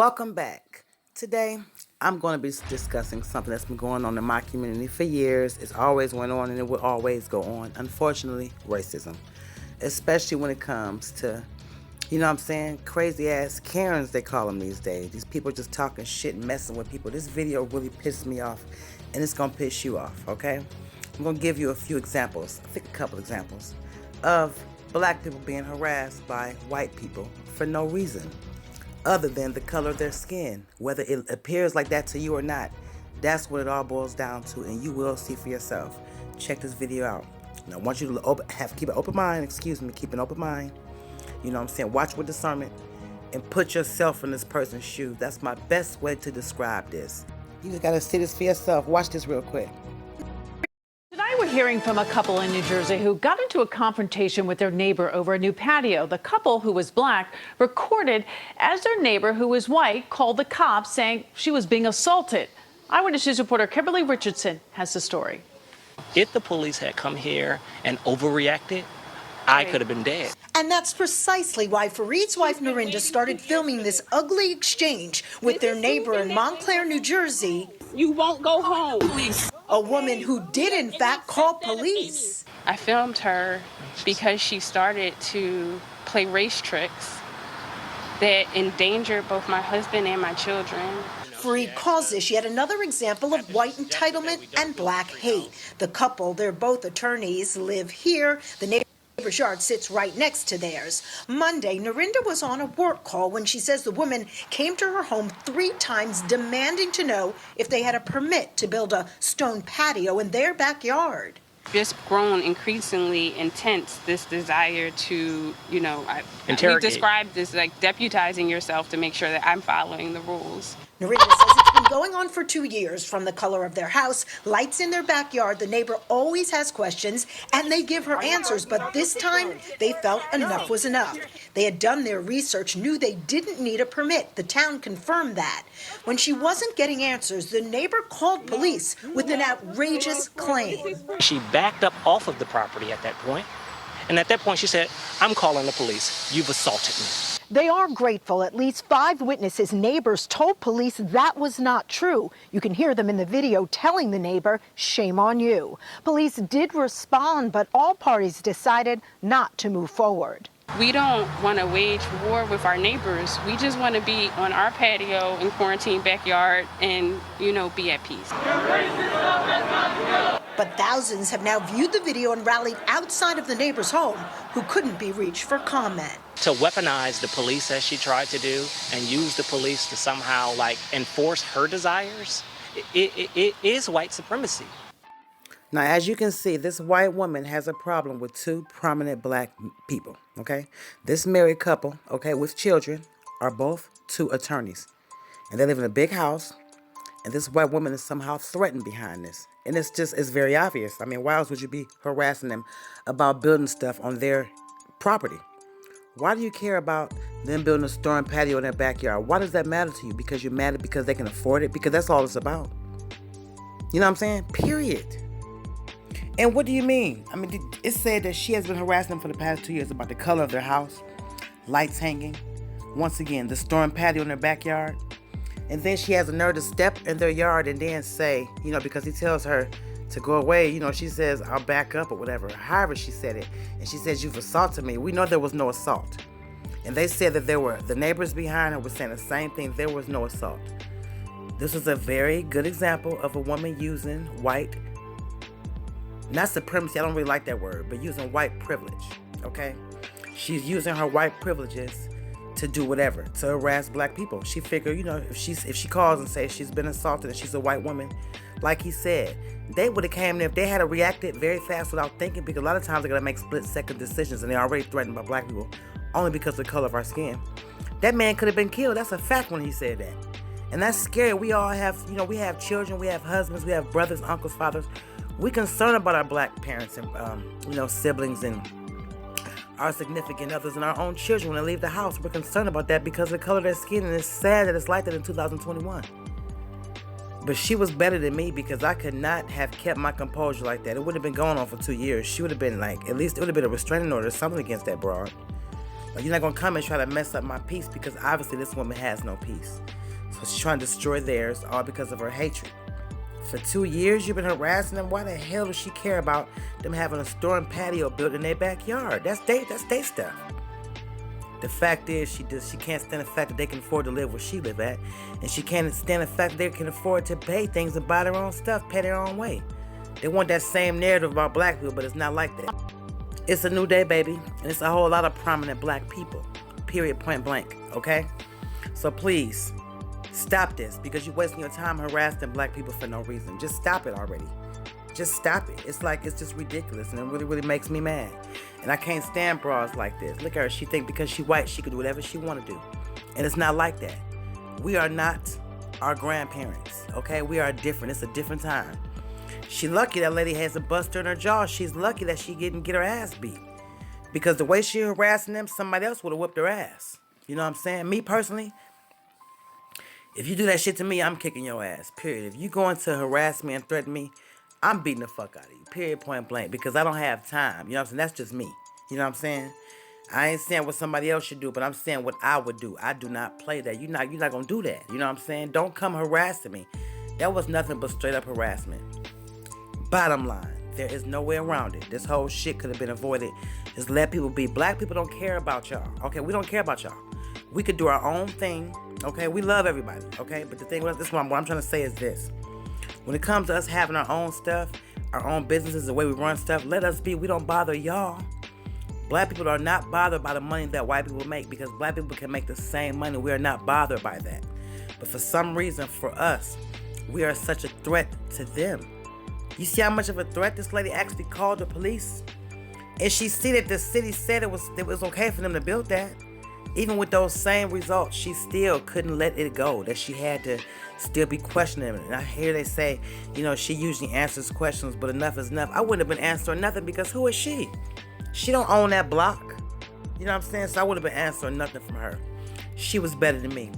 Welcome back. Today, I'm going to be discussing something that's been going on in my community for years. It's always went on and it will always go on. Unfortunately, racism. Especially when it comes to, crazy ass Karens, they call them these days. These people just talking shit and messing with people. This video really pissed me off and it's going to piss you off, okay? I'm going to give you a few examples, I think a couple examples, of black people being harassed by white people for no reason other than the color of their skin, whether it appears like that to you or not. That's what it all boils down to, and you will see for yourself. Check this video out. Now, I want you to keep an open mind. Keep an open mind. You know what I'm saying? Watch with discernment and put yourself in this person's shoes. That's my best way to describe this. You just gotta see this for yourself. Watch this real quick. Tonight we're hearing from a couple in New Jersey who got into a confrontation with their neighbor over a new patio. The couple, who was black, recorded as their neighbor, who was white, called the cops saying she was being assaulted. Eyewitness News reporter Kimberly Richardson has the story. If the police had come here and overreacted, I could have been dead. And that's precisely why Fareed's wife, Narinda, started filming this ugly exchange with their neighbor in Montclair, New Jersey. You won't go home, please. A woman who did, in fact, call police. I filmed her because she started to play race tricks that endangered both my husband and my children. Fareed calls this yet another example of white entitlement and black hate. The couple, they're both attorneys, live here. The neighbor's yard sits right next to theirs. Monday, Narinda was on a work call when she says the woman came to her home 3 times demanding to know if they had a permit to build a stone patio in their backyard. Just grown increasingly intense, this desire to, we describe this like deputizing yourself to make sure that I'm following the rules. Narinda says it's been going on for 2 years. From the color of their house, lights in their backyard, the neighbor always has questions, and they give her answers. But this time, they felt enough was enough. They had done their research, knew they didn't need a permit. The town confirmed that. When she wasn't getting answers, the neighbor called police with an outrageous claim. She backed up off of the property at that point, and at that point she said, "I'm calling the police. You've assaulted me." They are grateful. At least 5 witnesses, neighbors, told police that was not true. You can hear them in the video telling the neighbor, "Shame on you." Police did respond, but all parties decided not to move forward. We don't want to wage war with our neighbors. We just want to be on our patio in quarantine backyard and, be at peace. But thousands have now viewed the video and rallied outside of the neighbor's home, who couldn't be reached for comment. To weaponize the police as she tried to do and use the police to somehow enforce her desires, it is white supremacy. Now, as you can see, this white woman has a problem with 2 prominent black people, okay? This married couple, okay, with children, are both 2 attorneys. And they live in a big house, and this white woman is somehow threatened behind this. And it's very obvious. I mean, why else would you be harassing them about building stuff on their property? Why do you care about them building a stone patio in their backyard? Why does that matter to you? Because you're mad because they can afford it? Because that's all it's about. You know what I'm saying? Period. And what do you mean? I mean, it said that she has been harassing them for the past 2 years about the color of their house, lights hanging, once again, the storm patio in their backyard. And then she has a nerve to step in their yard and then say, because he tells her to go away, she says, "I'll back up," or whatever. However she said it. And she says, "You've assaulted me." We know there was no assault. And they said that the neighbors behind her were saying the same thing. There was no assault. This is a very good example of a woman using white, not supremacy, I don't really like that word, but using white privilege, okay? She's using her white privileges to do whatever, to harass black people. She figured, if she calls and says she's been assaulted and she's a white woman, like he said, they would have came there if they had reacted very fast without thinking, because a lot of times they're going to make split-second decisions and they're already threatened by black people only because of the color of our skin. That man could have been killed. That's a fact when he said that. And that's scary. We all have, we have children, we have husbands, we have brothers, uncles, fathers. We're concerned about our black parents and, siblings and our significant others and our own children when they leave the house. We're concerned about that because of the color of their skin, and it's sad that it's like that in 2021. But she was better than me because I could not have kept my composure like that. It would have been going on for 2 years. She would have been at least it would have been a restraining order or something against that broad. Like, you're not gonna come and try to mess up my peace, because obviously this woman has no peace. So she's trying to destroy theirs, all because of her hatred. For 2 years you've been harassing them. Why the hell does she care about them having a store and patio built in their backyard? That's they stuff. The fact is, she can't stand the fact that they can afford to live where she live at, and she can't stand the fact that they can afford to pay things and buy their own stuff, pay their own way. They want that same narrative about black people, but it's not like that. It's a new day, baby, and it's a whole lot of prominent black people. Period, point blank, okay? So please, stop this, because you're wasting your time harassing black people for no reason. Just stop it already. Just stop it. It's just ridiculous, and it really, really makes me mad. And I can't stand bras like this. Look at her. She think because she white, she can do whatever she want to do. And it's not like that. We are not our grandparents, okay? We are different. It's a different time. She lucky that lady has a buster in her jaw. She's lucky that she didn't get her ass beat. Because the way she harassing them, somebody else would have whipped her ass. You know what I'm saying? Me personally, if you do that shit to me, I'm kicking your ass, period. If you going to harass me and threaten me, I'm beating the fuck out of you, period, point blank, because I don't have time. You know what I'm saying? That's just me. You know what I'm saying? I ain't saying what somebody else should do, but I'm saying what I would do. I do not play that. You're not gonna do that. You know what I'm saying? Don't come harassing me. That was nothing but straight up harassment. Bottom line, there is no way around it. This whole shit could have been avoided. Just let people be. Black people don't care about y'all. Okay, we don't care about y'all. We could do our own thing. Okay, we love everybody. Okay, but the thing with this one, what I'm trying to say is this. When it comes to us having our own stuff, our own businesses, the way we run stuff, let us be. We don't bother y'all. Black people are not bothered by the money that white people make, because black people can make the same money. We are not bothered by that. But for some reason, for us, we are such a threat to them. You see how much of a threat this lady actually called the police? And she see that the city said it was okay for them to build that. Even with those same results, she still couldn't let it go, that she had to still be questioning it. And I hear they say, you know, she usually answers questions, but enough is enough. I wouldn't have been answering nothing, because who is she? She don't own that block. You know what I'm saying? So I would have been answering nothing from her. She was better than me.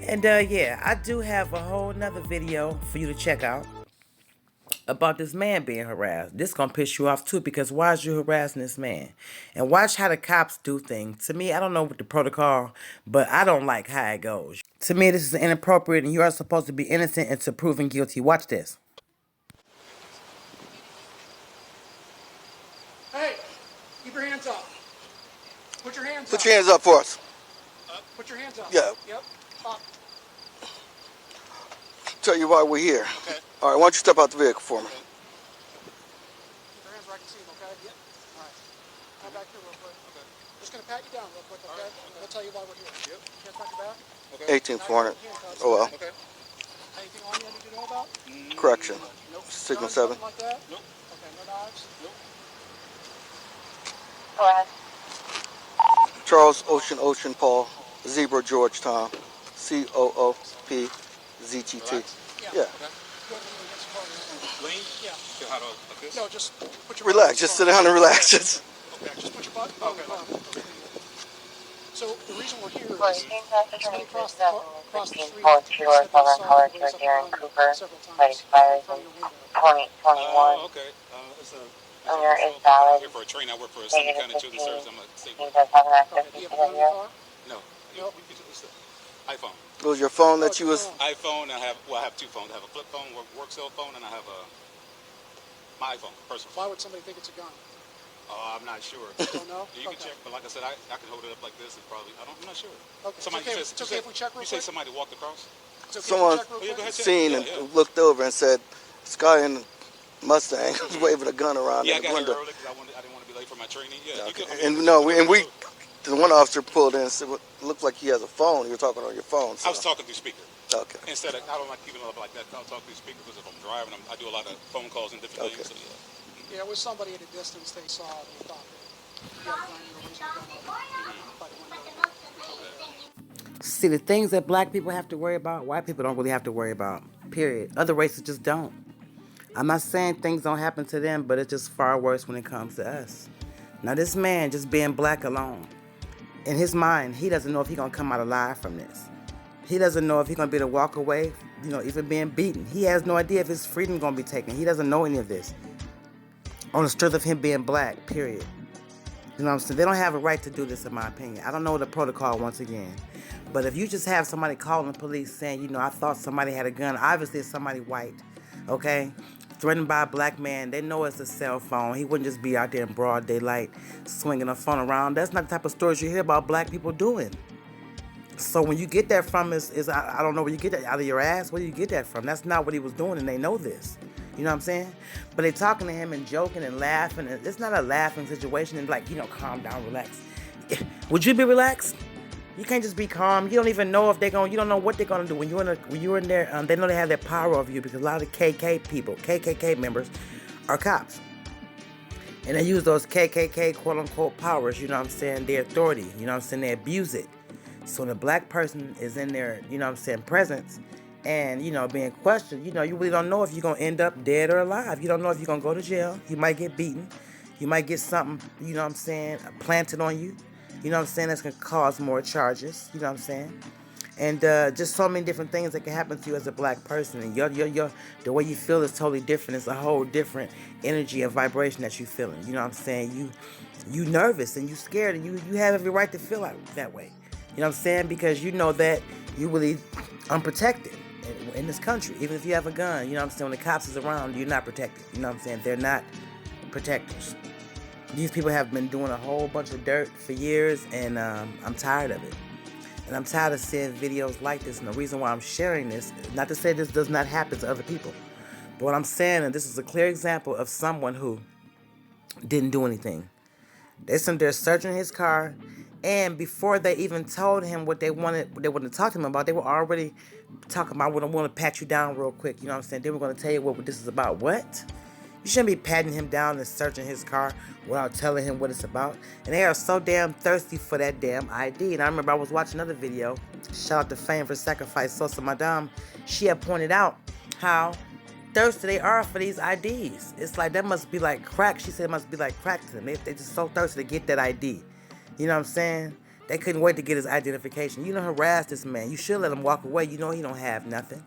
And yeah, I do have a whole nother video for you to check out about this man being harassed. This gonna piss you off too, because why is you harassing this man? And watch how the cops do things. To me, I don't know what the protocol, but I don't like how it goes. To me, this is inappropriate, and you are supposed to be innocent until proven guilty. Watch this. Hey, keep your hands up. Put your hands up. Put your hands up for us. Put your hands up. Yeah. Yep. Up. Tell you why we're here. Okay. All right, why don't you step out the vehicle for me? Okay. Keep your hands where I can see them, okay? Yep. All right. Come back here real quick. Okay. Just going to pat you down real quick, okay? Okay. I'll tell you why we're here. Yep. Hands back your back. Okay. 18400. Oh, well. Okay. Anything on you I need to know about? Correction. Nope. Signal Guns, 7. Like that? Nope. Okay, no knives? Nope. Go ahead. Charles Ocean Paul Zebra Georgetown COOP ZGT. Yeah. Lean? Yeah. Like this? No, just put your Relax. Just sit down and relax. Just. Okay, just put your butt. Okay. So the reason we're here is somebody across the street said they saw you raise up the gun several times in front of your window. 2021. Okay. It's a Owner is valid. here for a train. I work for a Summit County Children's Service. I'm a state He worker. does have an active Okay, do you have a gun in your car? No. Nope. It's the iPhone. It was your phone that you was. iPhone. I have two phones. I have a flip phone, work cell phone, and I have my iPhone, personal. Why would somebody think it's a gun? I'm not sure. Don't know? You can check, but like I said, I can hold it up like this and probably. I'm not sure. Okay. Somebody, It's okay if we check real you say quick? somebody walked across? It's okay if we Someone check real Oh, yeah, go quick? ahead, check. Seen and looked over and said, "This guy in Mustang was waving a gun around Yeah, I in the got here window." early because I didn't want to be late for my training. Yeah. Okay. You And no, the one officer pulled in and said, "What looked like he has a phone. You're talking on your phone." So. I was talking through speaker. Okay. Instead of, I don't like keeping it up like that. I'll talk through speaker because if I'm driving, I do a lot of phone calls and different Okay. things. So, yeah. Yeah, it was somebody at a distance they saw and they thought that you had a gun and you were raising a gun up by the window. See, the things that black people have to worry about, white people don't really have to worry about, period. Other races just don't. I'm not saying things don't happen to them, but it's just far worse when it comes to us. Now, this man just being black alone, in his mind, he doesn't know if he's going to come out alive from this. He doesn't know if he's going to be able to walk away, even being beaten. He has no idea if his freedom going to be taken. He doesn't know any of this. On the strength of him being black, period. You know what I'm saying? They don't have a right to do this, in my opinion. I don't know the protocol, once again. But if you just have somebody calling the police saying, you know, I thought somebody had a gun, obviously it's somebody white, okay? Threatened by a black man, they know it's a cell phone. He wouldn't just be out there in broad daylight swinging a phone around. That's not the type of stories you hear about black people doing. So when you get that from I don't know where you get that, out of your ass. Where do you get that from? That's not what he was doing, and they know this. You know what I'm saying? But they talking to him and joking and laughing. And it's not a laughing situation. And like, you know, calm down, relax. Would you be relaxed? You can't just be calm. You don't even know if they're going. You don't know what they're gonna do when you're in there. They know they have that power over you because a lot of the KKK members, are cops, and they use those KKK quote unquote powers. You know what I'm saying? Their authority. You know what I'm saying? They abuse it. So when a black person is in their, you know what I'm saying, presence and, you know, being questioned, you know, you really don't know if you're going to end up dead or alive. You don't know if you're going to go to jail. You might get beaten. You might get something, you know what I'm saying, planted on you. You know what I'm saying? That's going to cause more charges. You know what I'm saying? And just so many different things that can happen to you as a black person. And the way you feel is totally different. It's a whole different energy and vibration that you're feeling. You know what I'm saying? You nervous and you scared and you have every right to feel that way. You know what I'm saying? Because you know that you're really unprotected in this country. Even if you have a gun, you know what I'm saying? When the cops is around, you're not protected. You know what I'm saying? They're not protectors. These people have been doing a whole bunch of dirt for years, and I'm tired of it. And I'm tired of seeing videos like this. And the reason why I'm sharing this, not to say this does not happen to other people, but what I'm saying, and this is a clear example of someone who didn't do anything. They're searching his car, and before they even told him what they wanted to talk to him about, they were already talking about, I want to pat you down real quick. You know what I'm saying? They were going to tell you what this is about. What? You shouldn't be patting him down and searching his car without telling him what it's about. And they are so damn thirsty for that damn ID. And I remember I was watching another video. Shout out to Fame for Sacrifice, Sosa Madame. She had pointed out how thirsty they are for these IDs. It's like that must be like crack. She said it must be like crack to them. They just so thirsty to get that ID. You know what I'm saying? They couldn't wait to get his identification. You don't harass this man. You should let him walk away. You know he don't have nothing.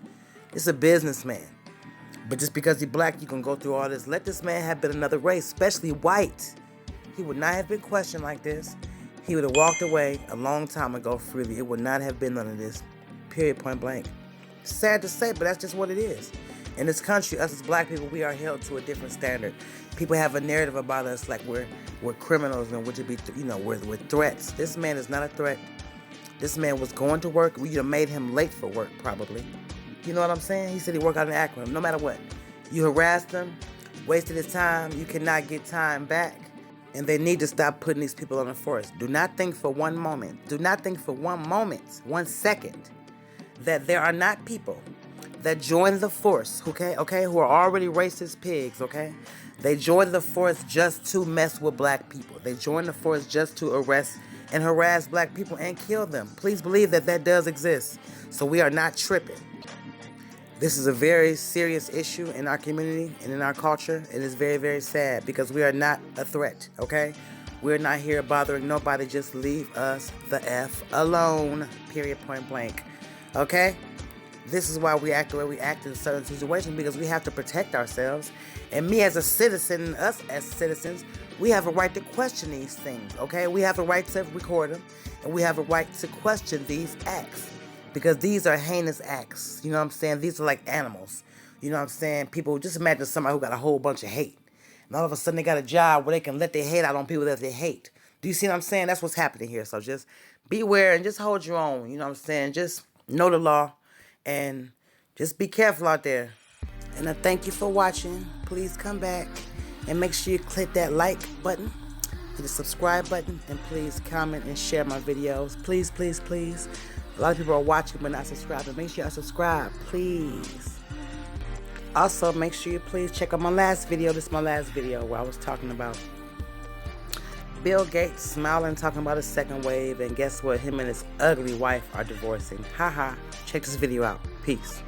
It's a businessman. But just because he's black, you can go through all this. Let this man have been another race, especially white. He would not have been questioned like this. He would have walked away a long time ago freely. It would not have been none of this. Period, point blank. Sad to say, but that's just what it is. In this country, us as black people, we are held to a different standard. People have a narrative about us like we're criminals and we're threats. This man is not a threat. This man was going to work. We made him late for work, probably. You know what I'm saying? He said he worked out in Akron. No matter what. You harassed him, wasted his time. You cannot get time back. And they need to stop putting these people on the force. Do not think for one moment, 1 second, that there are not people that join the force, okay, who are already racist pigs, okay? They join the force just to mess with black people. They join the force just to arrest and harass black people and kill them. Please believe that does exist. So we are not tripping. This is a very serious issue in our community and in our culture. It is very, very sad because we are not a threat, okay? We're not here bothering nobody. Just leave us the F alone, period, point blank, okay? This is why we act the way we act in certain situations, because we have to protect ourselves. And me as a citizen, us as citizens, we have a right to question these things, okay? We have a right to record them, and we have a right to question these acts. Because these are heinous acts, you know what I'm saying? These are like animals, you know what I'm saying? People, just imagine somebody who got a whole bunch of hate. And all of a sudden they got a job where they can let their hate out on people that they hate. Do you see what I'm saying? That's what's happening here. So just beware and just hold your own, you know what I'm saying? Just know the law and just be careful out there. And I thank you for watching. Please come back and make sure you click that like button, hit the subscribe button, and please comment and share my videos. Please, please, please. A lot of people are watching but not subscribing. Make sure you subscribe, please. Also, make sure you please check out my last video. This is my last video where I was talking about Bill Gates smiling, talking about a second wave. And guess what? Him and his ugly wife are divorcing. Haha. Check this video out. Peace.